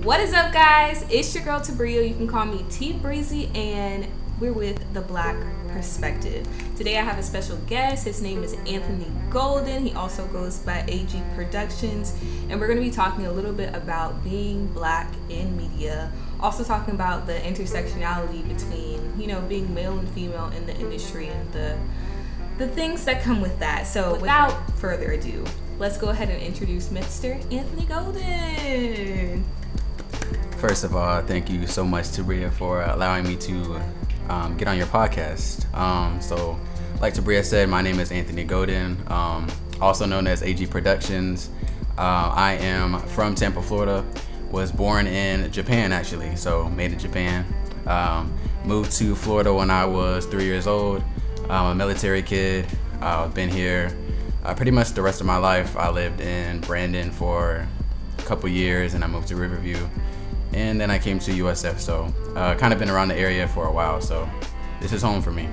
What is up, guys? It's your girl Tabria. You can call me T Breezy, and we're with the Black Perspective. Today I have a special guest. His name is Anthony Goden. He also goes by AG Productions, and we're going to be talking a little bit about being Black in media. Also talking about the intersectionality between, being male and female in the industry and the things that come with that. So without further ado, let's go ahead and introduce Mr. Anthony Goden. First of all, thank you so much, Tabria, for allowing me to get on your podcast. So, like Tabria said, my name is Anthony Goden, also known as AG Productions. I am from Tampa, Florida. Was born in Japan, actually, so made in Japan. Moved to Florida when I was 3 years old. I'm a military kid. I've been here pretty much the rest of my life. I lived in Brandon for a couple years, and I moved to Riverview. And then I came to USF, so kind of been around the area for a while, so this is home for me.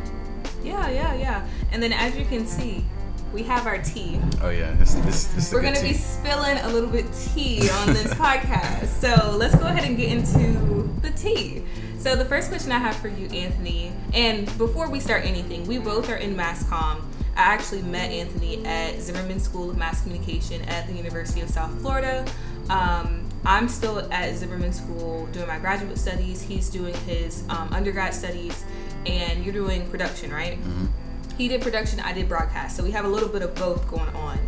Yeah. And then as you can see, we have our tea. Oh yeah, this We're gonna be spilling a little bit tea on this podcast. So let's go ahead and get into the tea. So the first question I have for you, Anthony, and before we start anything, we both are in Mass Comm. I actually met Anthony at Zimmerman School of Mass Communication at the University of South Florida. I'm still at Zimmerman School doing my graduate studies. He's doing his undergrad studies, and you're doing production, right? Mm-hmm. He did production, I did broadcast. So we have a little bit of both going on.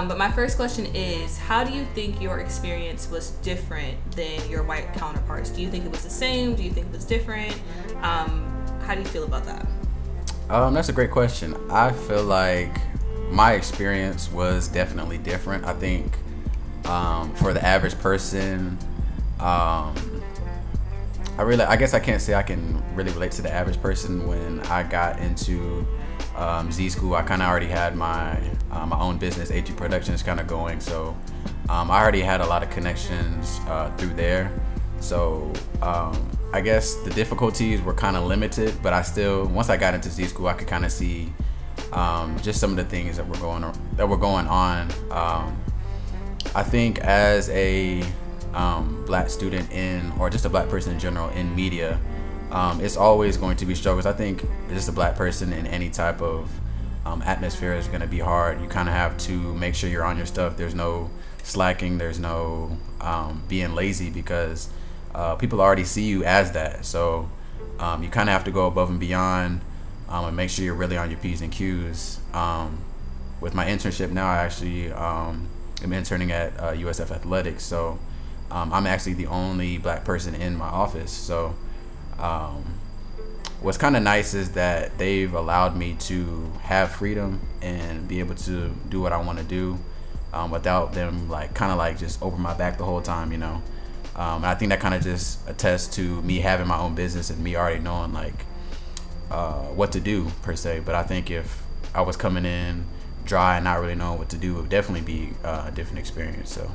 But my first question is, how do you think your experience was different than your white counterparts? Do you think it was the same? Do you think it was different? How do you feel about that? That's a great question. I feel like my experience was definitely different. I think for the average person, I guess I can't say I can really relate to the average person. When I got into Z School, I kind of already had my own business, AG Productions, kind of going. So I already had a lot of connections through there. So I guess the difficulties were kind of limited, but I still, once I got into Z School, I could kind of see just some of the things that were going on. I think as a Black student or just a Black person in general in media, it's always going to be struggles. I think just a Black person in any type of atmosphere is going to be hard. You kind of have to make sure you're on your stuff. There's no slacking. There's no being lazy, because people already see you as that. So you kind of have to go above and beyond and make sure you're really on your P's and Q's. With my internship now, I actually I'm interning at USF Athletics, so I'm actually the only Black person in my office. So what's kind of nice is that they've allowed me to have freedom and be able to do what I want to do without them kind of just over my back the whole time, And I think that kind of just attests to me having my own business and me already knowing what to do per se. But I think if I was coming in dry and not really knowing what to do, it would definitely be a different experience. So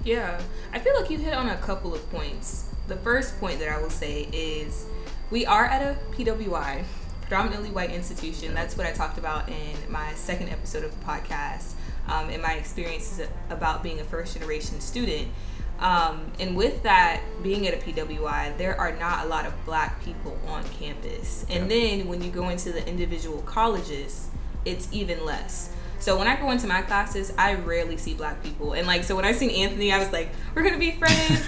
yeah, I feel like you hit on a couple of points. The first point that I will say is we are at a PWI, predominantly white institution. That's what I talked about in my second episode of the podcast, and my experiences about being a first generation student. And with that, being at a PWI, there are not a lot of Black people on campus. And then when you go into the individual colleges, it's even less. So when I go into my classes, I rarely see Black people. And so when I seen Anthony, I was like, we're gonna be friends.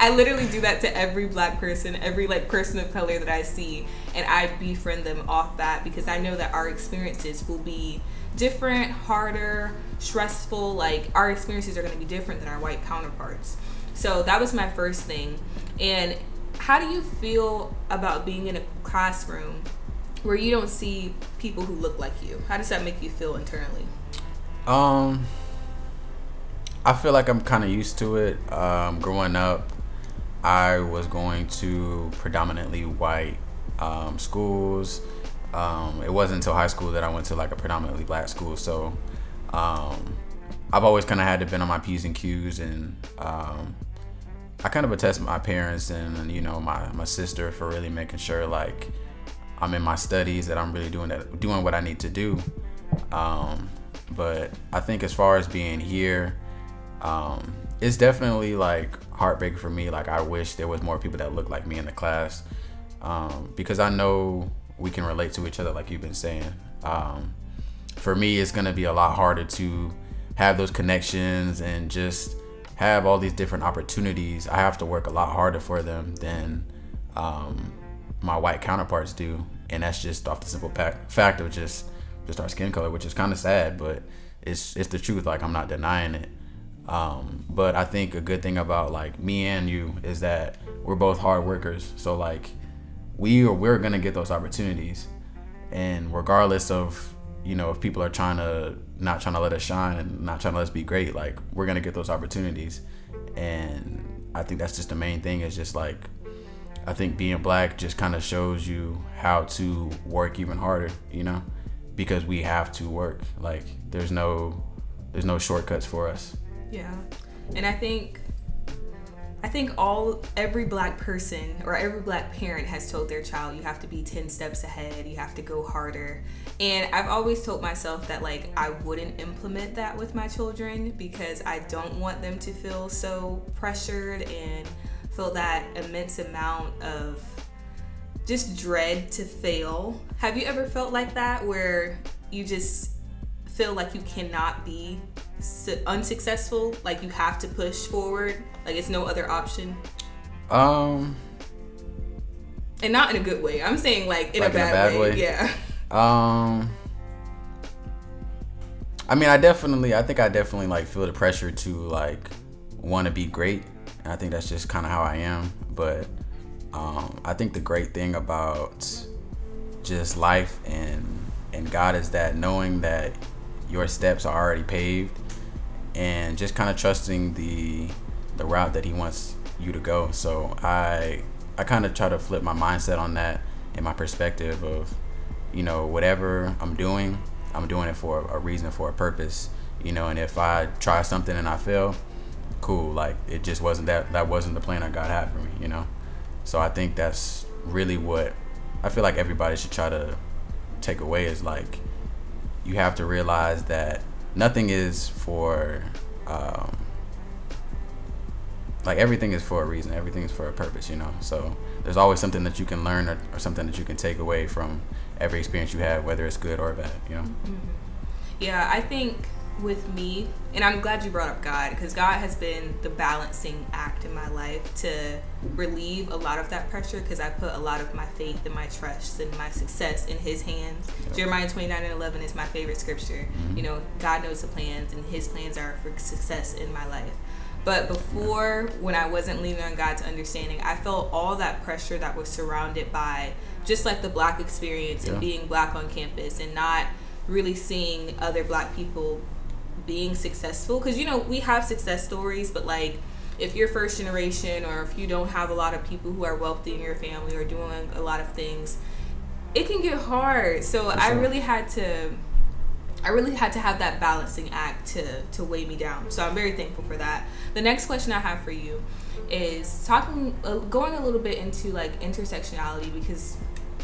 I literally do that to every Black person, every person of color that I see, and I befriend them off that, because I know that our experiences will be different, harder, stressful. Our experiences are gonna be different than our white counterparts. So that was my first thing. And how do you feel about being in a classroom where you don't see people who look like you? How does that make you feel internally? I feel like I'm kind of used to it. Growing up, I was going to predominantly white schools. It wasn't until high school that I went to a predominantly Black school. So I've always kind of had to been on my P's and Q's, and I kind of attest my parents and my sister for really making sure I'm in my studies, that I'm really doing what I need to do. But I think as far as being here, it's definitely heartbreaking for me. Like, I wish there was more people that look like me in the class, because I know we can relate to each other, like you've been saying. For me, it's gonna be a lot harder to have those connections and just have all these different opportunities. I have to work a lot harder for them than my white counterparts do, and that's just off the simple fact of just our skin color, which is kind of sad, but it's the truth. Like, I'm not denying it. But I think a good thing about like me and you is that we're both hard workers. So like we're gonna get those opportunities, and regardless of, you know, if people are not trying to let us shine and not trying to let us be great, like, we're gonna get those opportunities. And I think that's just the main thing, is just like, I think being black just kind of shows you how to work even harder, you know, because we have to work. Like, there's no shortcuts for us. Yeah. And I think every black person or every black parent has told their child, you have to be 10 steps ahead, you have to go harder. And I've always told myself that, like, I wouldn't implement that with my children, because I don't want them to feel so pressured and feel that immense amount of just dread to fail. Have you ever felt like that, where you just feel like you cannot be unsuccessful, like you have to push forward, like it's no other option? And not in a good way. I'm saying like in a bad way. Yeah. I mean, I think I definitely like feel the pressure to like want to be great, and I think that's just kind of how I am. But I think the great thing about just life and God is that knowing that your steps are already paved, and just kind of trusting the route that he wants you to go. So I kind of try to flip my mindset on that, and my perspective of, you know, whatever I'm doing it for a reason, for a purpose, you know. And if I try something and I fail, cool, like it just wasn't that wasn't the plan that God had for me, you know. So I think that's really what I feel like everybody should try to take away, is like, you have to realize that nothing is for like, everything is for a reason, everything is for a purpose, you know. So there's always something that you can learn, or something that you can take away from every experience you have, whether it's good or bad, you know. Mm-hmm. Yeah, I think with me, and I'm glad you brought up God, because God has been the balancing act in my life to relieve a lot of that pressure, because I put a lot of my faith and my trust and my success in his hands. Yep. Jeremiah 29:11 is my favorite scripture. Mm-hmm. You know, God knows the plans, and his plans are for success in my life. But before, when I wasn't leaning on God's understanding, I felt all that pressure that was surrounded by just like the black experience, and being black on campus, and not really seeing other black people being successful. Because, you know, we have success stories, but like, if you're first generation, or if you don't have a lot of people who are wealthy in your family or doing a lot of things, it can get hard. So I really had to have that balancing act to weigh me down. So I'm very thankful for that. The next question I have for you is going a little bit into like intersectionality, because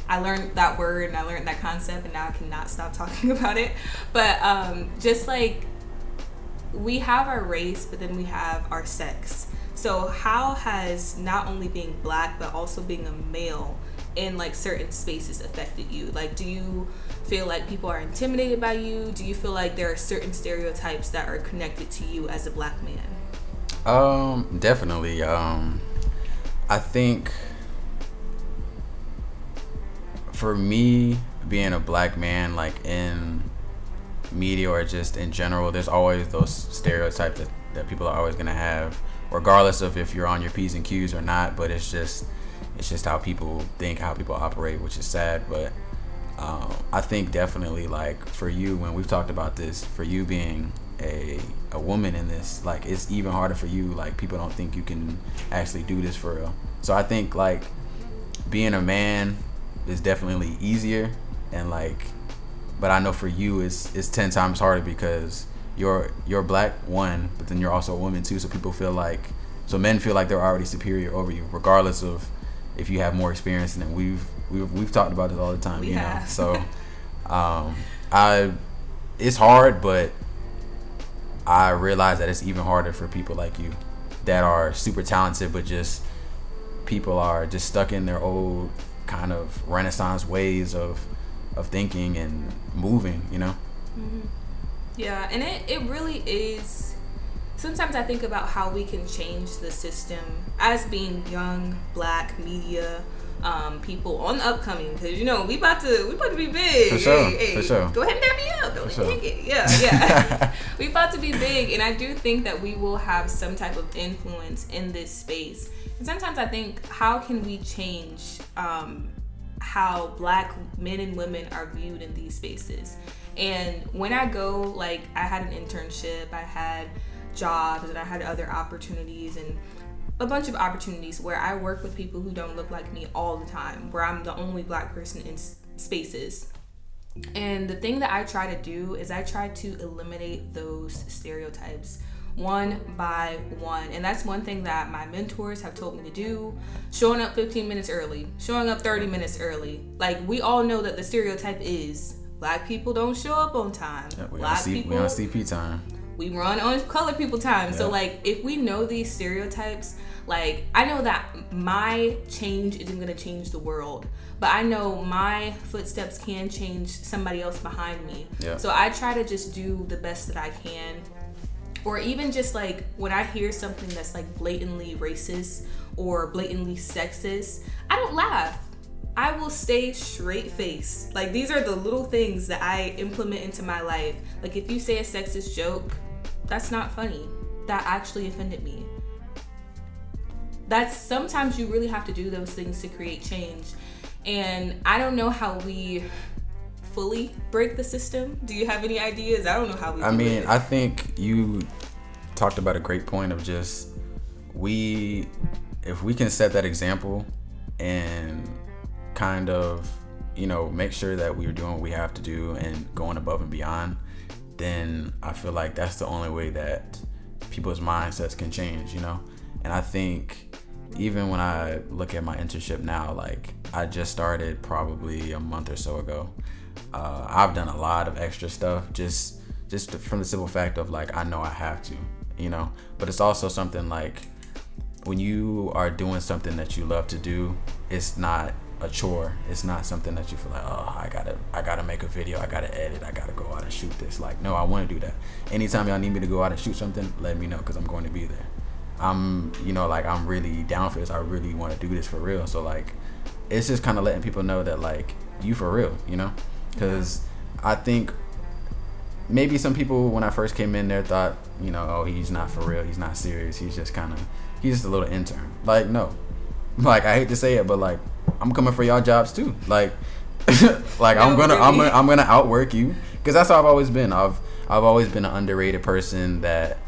I learned that word and I learned that concept, and now I cannot stop talking about it. But just like, we have our race, but then we have our sex. So how has not only being black, but also being a male in like certain spaces affected you? Like, do you feel like people are intimidated by you? Do you feel like there are certain stereotypes that are connected to you as a black man? Definitely. I think for me, being a black man, like in media or just in general, there's always those stereotypes that people are always gonna have, regardless of if you're on your P's and Q's or not. But it's just how people think, how people operate, which is sad. But I think definitely, like, for you, when we've talked about this, for you being a woman in this, like, it's even harder for you. Like, people don't think you can actually do this for real. So I think like being a man is definitely easier, and like, but I know for you it's 10 times harder, because you're black, one, but then you're also a woman too. So men feel like they're already superior over you, regardless of if you have more experience. And we've talked about it all the time, you know. So it's hard, but I realize that it's even harder for people like you. that are super talented, but just people are just stuck in their old kind of Renaissance ways of thinking and moving, you know? Mm-hmm. Yeah, and it really is. Sometimes I think about how we can change the system as being young Black media people on the upcoming, because you know we about to be big. For sure, hey, for sure. Go ahead and dab me up. Don't sure. take it. Yeah. We about to be big, and I do think that we will have some type of influence in this space. And sometimes I think, how can we change how Black men and women are viewed in these spaces? And when I go, like, I had an internship, I had jobs, and I had other opportunities, and a bunch of opportunities where I work with people who don't look like me all the time, where I'm the only Black person in spaces. And the thing that I try to do is I try to eliminate those stereotypes one by one. And that's one thing that my mentors have told me to do. Showing up 15 minutes early, showing up 30 minutes early. Like, we all know that the stereotype is Black people don't show up on time. Yeah, we Black on people, CP time. We run on colored people time. Yeah. So like, if we know these stereotypes, like, I know that my change isn't going to change the world, but I know my footsteps can change somebody else behind me. Yeah. So I try to just do the best that I can. Or even just like when I hear something that's like blatantly racist or blatantly sexist, I don't laugh. I will stay straight faced. Like, these are the little things that I implement into my life. Like, if you say a sexist joke, that's not funny. That actually offended me. That's, sometimes you really have to do those things to create change. And I don't know how we fully break the system. Do you have any ideas? I don't know how we do it. I think you talked about a great point of just, if we can set that example and kind of, you know, make sure that we're doing what we have to do and going above and beyond, then I feel like that's the only way that people's mindsets can change, you know? And I think even when I look at my internship now, like, I just started probably a month or so ago. I've done a lot of extra stuff just from the simple fact of, like, I know I have to, you know? But it's also something like, when you are doing something that you love to do, it's not a chore. It's not something that you feel like, oh, I gotta make a video, I gotta edit, I gotta go out and shoot this. Like, no, I want to do that. Anytime y'all need me to go out and shoot something, let me know, because I'm going to be there. I'm really down for this. I really want to do this for real. So, like, it's just kind of letting people know that, like, you for real, you know? Because I think maybe some people, when I first came in there, thought, you know, oh, he's not for real, he's not serious, he's just a little intern. Like, no. Like, I hate to say it, but, like, I'm coming for y'all jobs too. Like, like, I'm gonna outwork you, because that's how I've always been. I've always been an underrated person that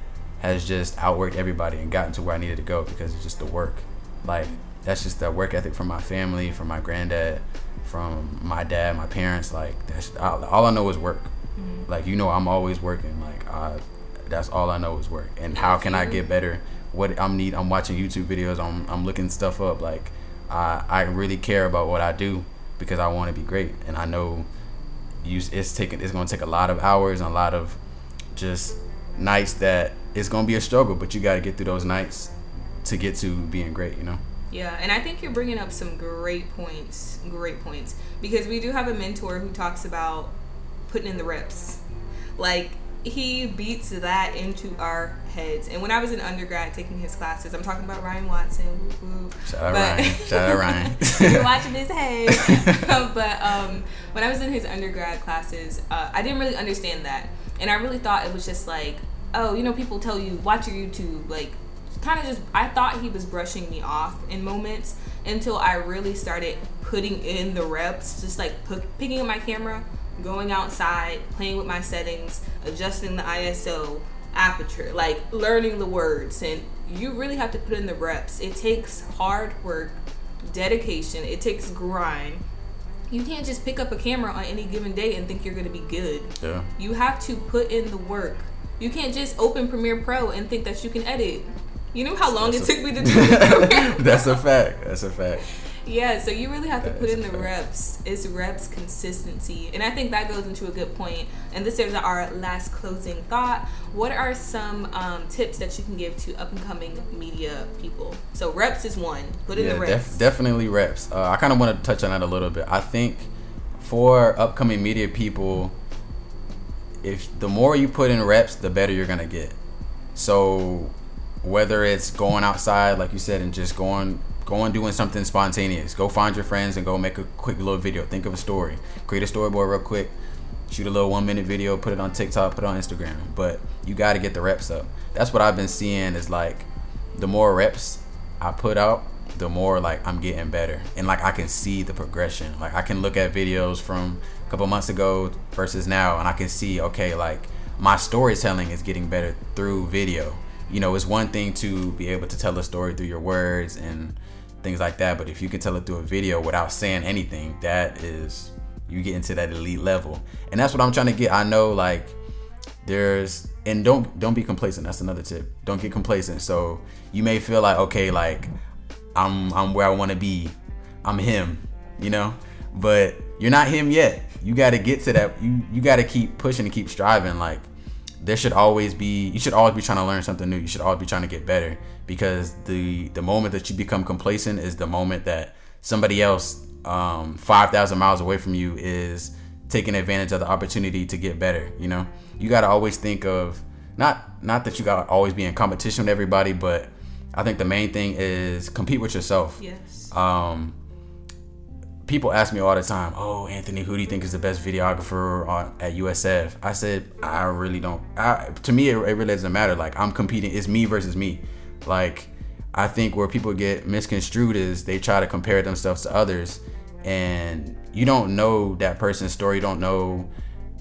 has just outworked everybody and gotten to where I needed to go, because it's just the work. Like, that's just the work ethic from my family, from my granddad, from my dad, my parents. Like, that's all I know is work. Mm-hmm. Like, you know, I'm always working. Like, that's all I know is work. And how can I get better? What I'm watching YouTube videos. I'm looking stuff up. Like, I really care about what I do, because I want to be great. And I know it's going to take a lot of hours and a lot of just nights that it's going to be a struggle, but you got to get through those nights to get to being great, you know? Yeah, and I think you're bringing up some great points, because we do have a mentor who talks about putting in the reps. Like, he beats that into our heads. And when I was in undergrad taking his classes, I'm talking about Ryan Watson. Whoop, whoop. Shout out Ryan. You're watching this, hey. But when I was in his undergrad classes, I didn't really understand that. And I really thought it was just like, oh, you know, people tell you, watch your YouTube. Like, kind of just, I thought he was brushing me off in moments, until I really started putting in the reps, just like picking up my camera, going outside, playing with my settings, adjusting the ISO, aperture, like learning the words. And you really have to put in the reps. It takes hard work, dedication, it takes grind. You can't just pick up a camera on any given day and think you're going to be good. Yeah. You have to put in the work. You can't just open Premiere Pro and think that you can edit. You know how long it took me to do Premiere Pro? That's a fact. Yeah, so you really have to put in the fact. reps. It's reps, consistency. And I think that goes into a good point. And this is our last closing thought. What are some tips that you can give to up-and-coming media people? So reps is one. Put in the reps. Definitely reps. I kind of want to touch on that a little bit. I think for upcoming media people, if the more you put in reps, the better you're going to get. So whether it's going outside, like you said, and just going doing something spontaneous, go find your friends and go make a quick little video. Think of a story, create a storyboard real quick, shoot a little 1-minute video, put it on TikTok, put it on Instagram. But you got to get the reps up. That's what I've been seeing, is like the more reps I put out, the more like I'm getting better, and like I can see the progression. Like I can look at videos from a couple months ago versus now, and I can see, okay, like my storytelling is getting better through video. You know, it's one thing to be able to tell a story through your words and things like that, but if you can tell it through a video without saying anything, that is, you get into that elite level. And that's what I'm trying to get. I know, like, there's, and don't be complacent. That's another tip. Don't get complacent. So you may feel like, okay, like I'm where I want to be, I'm him, you know, but you're not him yet. You got to get to that. You got to keep pushing and keep striving. Like, there should always be, you should always be trying to learn something new. You should always be trying to get better, because the moment that you become complacent is the moment that somebody else 5,000 miles away from you is taking advantage of the opportunity to get better. You know, you got to always think of, not that you got to always be in competition with everybody, but I think the main thing is compete with yourself. Yes. People ask me all the time, oh, Anthony, who do you think is the best videographer at USF? I said, I really don't. To me, it really doesn't matter. Like, I'm competing. It's me versus me. Like, I think where people get misconstrued is they try to compare themselves to others, and you don't know that person's story. You don't know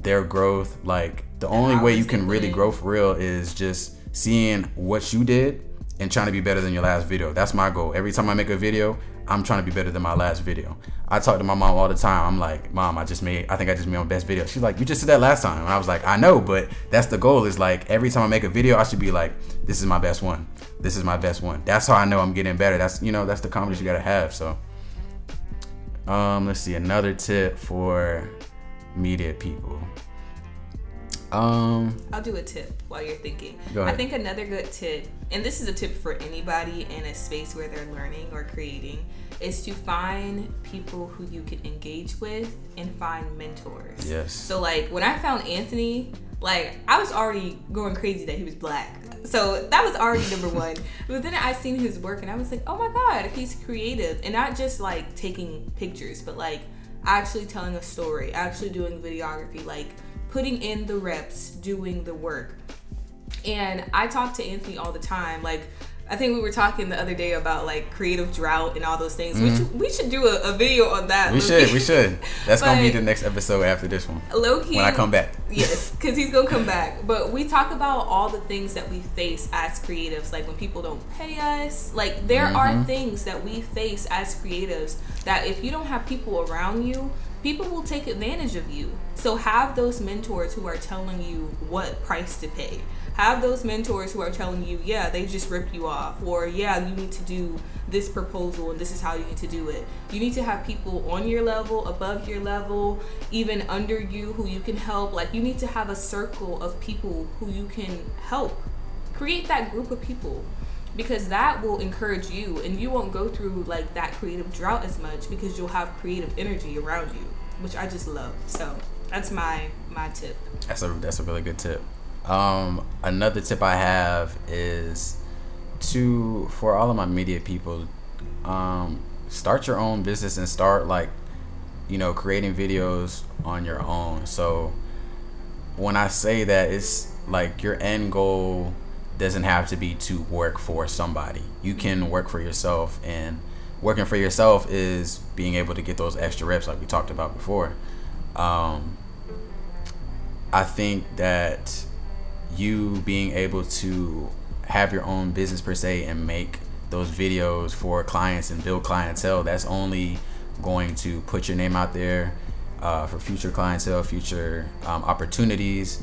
their growth. Like, the only way you can really grow for real is just seeing what you did and trying to be better than your last video. That's my goal. Every time I make a video, I'm trying to be better than my last video. I talk to my mom all the time. I'm like, Mom, I think I just made my best video. She's like, you just did that last time. And I was like, I know, but that's the goal, is like every time I make a video, I should be like, this is my best one. This is my best one. That's how I know I'm getting better. That's, you know, that's the confidence you gotta have. So let's see, another tip for media people. I'll do a tip while you're thinking. Go ahead. I think another good tip, and this is a tip for anybody in a space where they're learning or creating, is to find people who you can engage with and find mentors. Yes. So like when I found Anthony, like I was already going crazy that he was Black. So that was already number one. But then I seen his work and I was like, oh my God, he's creative. And not just like taking pictures, but like actually telling a story, actually doing videography, like putting in the reps, doing the work. And I talk to Anthony all the time. Like, I think we were talking the other day about like creative drought and all those things. We should do a video on that. We should. That's gonna be the next episode after this one. Low-key, when I come back. Yes, because he's gonna come back. But we talk about all the things that we face as creatives, like when people don't pay us. Like, there are things that we face as creatives that if you don't have people around you, people will take advantage of you. So have those mentors who are telling you what price to pay. Have those mentors who are telling you, yeah, they just ripped you off, or yeah, you need to do this proposal and this is how you need to do it. You need to have people on your level, above your level, even under you who you can help. Like, you need to have a circle of people who you can help. Create that group of people, because that will encourage you, and you won't go through like that creative drought as much because you'll have creative energy around you, which I just love. So that's my tip. That's a really good tip. Another tip I have is for all of my media people, start your own business and start like, you know, creating videos on your own. So when I say that, it's like your end goal doesn't have to be to work for somebody. You can work for yourself, and working for yourself is being able to get those extra reps like we talked about before. I think that you being able to have your own business per se and make those videos for clients and build clientele, that's only going to put your name out there for future clientele, future opportunities.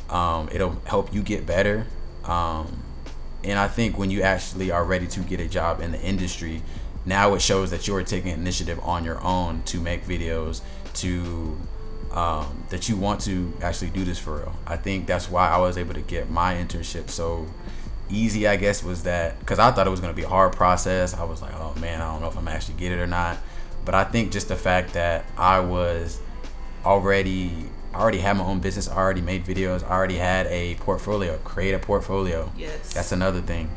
It'll help you get better. And I think when you actually are ready to get a job in the industry, now it shows that you're taking initiative on your own to make videos, to that you want to actually do this for real. I think that's why I was able to get my internship so easy, I guess, was that because I thought it was going to be a hard process. I was like, oh man, I don't know if I'm actually get it or not. But I think just the fact that I already had my own business, I already made videos, I already had a portfolio, create a portfolio. Yes. That's another thing.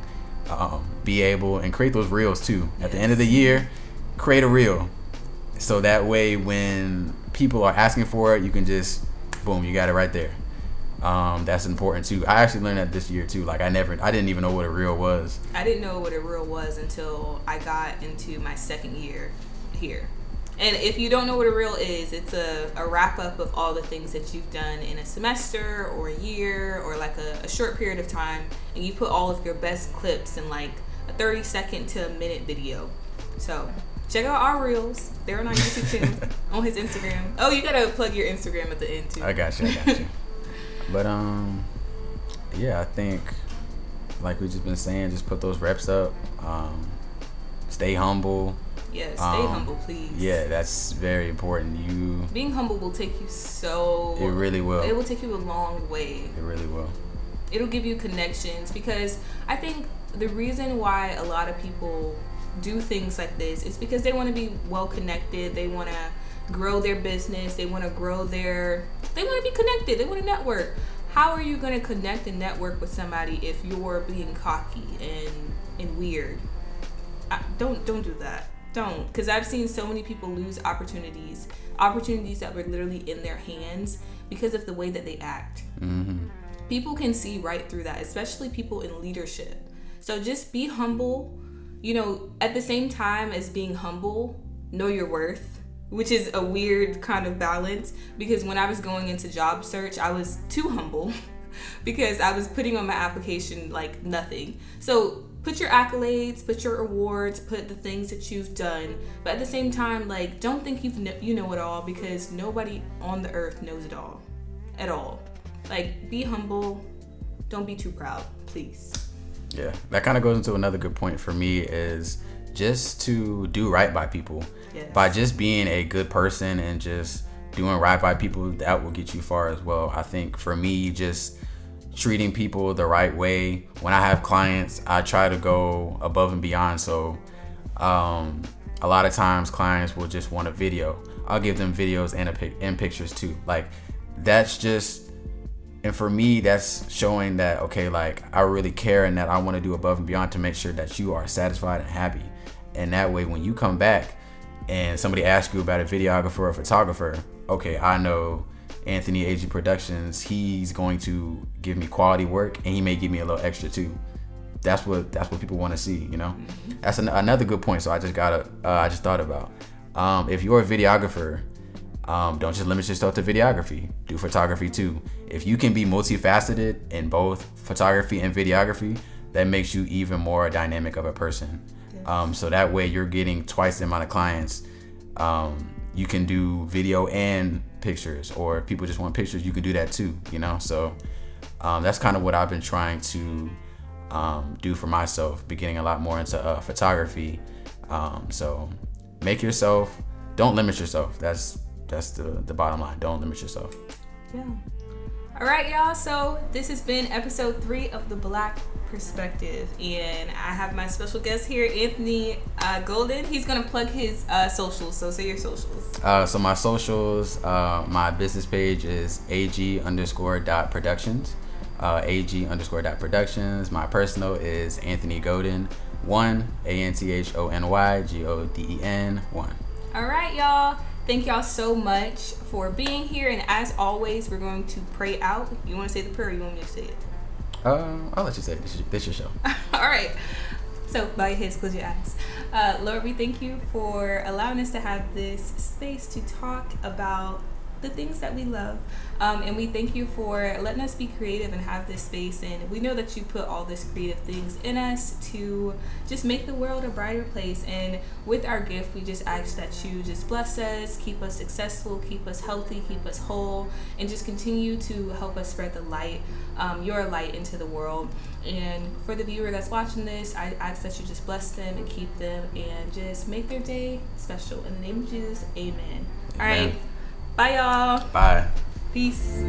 Be able and create those reels too. At the end of the year, create a reel. So that way when people are asking for it, you can just, boom, you got it right there. That's important too. I actually learned that this year too. Like I didn't even know what a reel was. I didn't know what a reel was until I got into my second year here. And if you don't know what a reel is, it's a wrap up of all the things that you've done in a semester or a year or like a short period of time, and you put all of your best clips in like a 30-second to a minute video. So check out our reels. They're on our YouTube channel, on his Instagram. Oh, you gotta plug your Instagram at the end too. I got you. But yeah, I think like we just been saying, just put those reps up. Stay humble. Yeah, stay humble, please. Yeah, that's very important. Being humble will take you so... It really will. It will take you a long way. It really will. It'll give you connections, because I think the reason why a lot of people do things like this is because they want to be well connected. They want to grow their business. They want to they want to be connected. They want to network. How are you going to connect and network with somebody if you're being cocky and weird? Don't do that. Don't, because I've seen so many people lose opportunities that were literally in their hands because of the way that they act. Mm-hmm. People can see right through that, especially people in leadership. So just be humble. At the same time as being humble, know your worth, which is a weird kind of balance, because when I was going into job search, I was too humble because I was putting on my application like nothing. So put your accolades, put your awards, put the things that you've done. But at the same time, like, don't think you know it all, because nobody on the earth knows it all at all. Like, be humble. Don't be too proud, please. Yeah, that kind of goes into another good point for me, is just to do right by people. Yes. By just being a good person and just doing right by people, that will get you far as well. I think for me, just treating people the right way. When I have clients, I try to go above and beyond. So a lot of times clients will just want a video. I'll give them videos and pictures too. Like, that's just, and for me, that's showing that, okay, like, I really care and that I want to do above and beyond to make sure that you are satisfied and happy. And that way, when you come back and somebody asks you about a videographer or a photographer, okay, I know Anthony AG Productions, he's going to give me quality work, and he may give me a little extra too. That's what people want to see, Mm-hmm. That's another good point. So I just thought about, if you're a videographer, don't just limit yourself to videography. Do photography too. If you can be multifaceted in both photography and videography, that makes you even more dynamic of a person. Yes. So that way you're getting twice the amount of clients. You can do video and pictures, or if people just want pictures, you can do that too, So that's kind of what I've been trying to do for myself, beginning a lot more into photography. So make yourself, don't limit yourself. That's the bottom line. Don't limit yourself. Yeah. All right, y'all. So this has been episode 3 of the Blck Perspective, and I have my special guest here, Anthony Goden. He's gonna plug his socials. So say your socials. So my socials, my business page is ag_.productions. ag_.productions. My personal is Anthony Goden 1, ANTHONY GODEN 1. All right, y'all. Thank y'all so much for being here, and as always, we're going to pray out. You want to say the prayer, or you want me to say it? I'll let you say it. This your show. All right. So bow your heads, close your eyes. Lord, we thank you for allowing us to have this space to talk about the things that we love. And we thank you for letting us be creative and have this space. And we know that you put all this creative things in us to just make the world a brighter place. And with our gift, we just ask that you just bless us, keep us successful, keep us healthy, keep us whole, and just continue to help us spread the light, your light into the world. And for the viewer that's watching this, I ask that you just bless them and keep them and just make their day special. In the name of Jesus, amen. All right. Bye, y'all. Bye. Peace.